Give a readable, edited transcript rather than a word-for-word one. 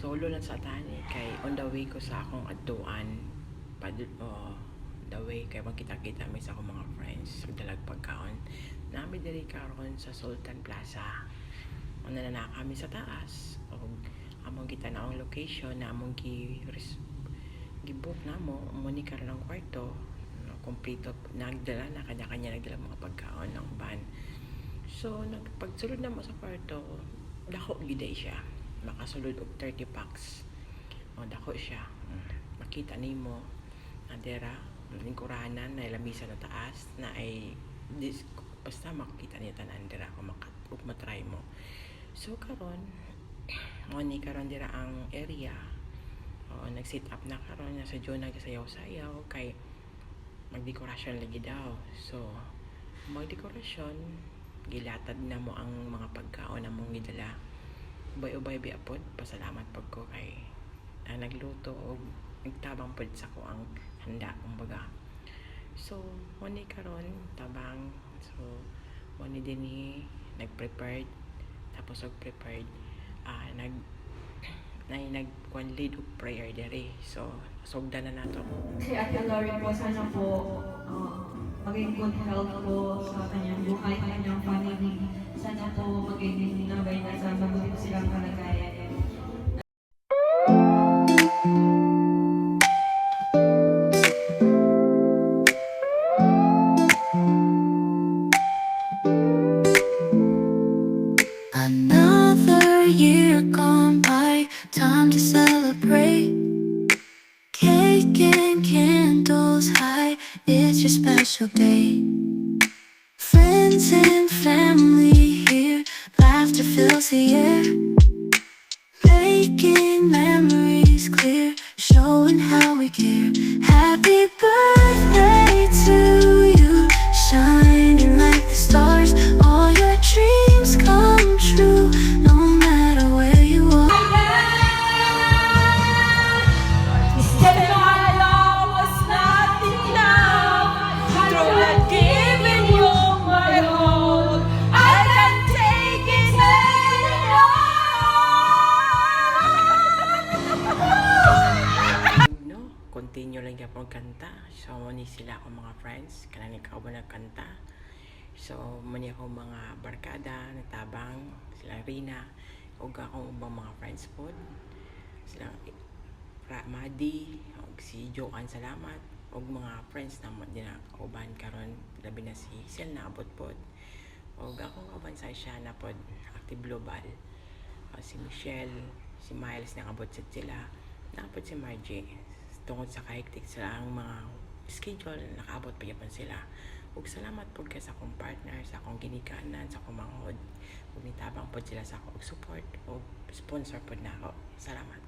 solo lang sa tani kay on the way ko sa akong adtuan the way kay magkita-kita may sa akong mga friends dalag pagkaon nami diri karon sa Sultan Plaza. Una na kami sa taas o among kita na ang location na among gibook na mo ni karon ang kwarto kompleto nagdala na kanya-kanya nagdala mga pagkaon ng van. So nagpagsulod na mo sa kwarto dako giday siya makasulod og 30 packs o dako siya makita nimo adera lingkuranan na lamisa na taas na ay basta makita niya tanan dira kung matry mo. So karon ni karon dira ang area nag-set up na karon na sa June nagsayaw-sayaw kay magdekorasyon lagi daw. So magdekorasyon gilatad na mo ang mga pagkaon na mong gidala ubay-ubay biapod pasalamat pag ko kay nagluto o nagtabang pod sa ko ang handa kumbaga. So ni karon tabang so ni dinhi nag-prepared tapos og prepared nag lead og prayer dere. So sugdan na nato si Ate Lauren po, sana po maging good health po sa kanyang buhay, kanyang family. Sana po maging nabay na sa mabuti po silang kalagayan. Another year gone by, time to celebrate. Cake and candles high, it's your special day. Friends and family here, laughter fills the air. Making memories clear, showing how we care. Happy birthday to you, shining like the stars. All your dreams come true, no matter where you are. Continue lang yung kanta. So muni sila akong mga friends kanang ikaw ba nagkanta. So muni ako mga barkada natabang sila Rina ug akong ubang mga friends pod sila Madi ug si Joan salamat ug mga friends na mo din uban karon labi na si Sel na abot pod ug akong uban sa siya na pod active global si Michelle si Miles na abot sa sila napod si Margie tungod sa kahigtik sila ang mga schedule nakaabot pa yapon sila ug salamat pod kay sa akong partner sa akong ginikanan sa akong manghod ug nitabang pod sila sa akong support ug sponsor pod na ako salamat.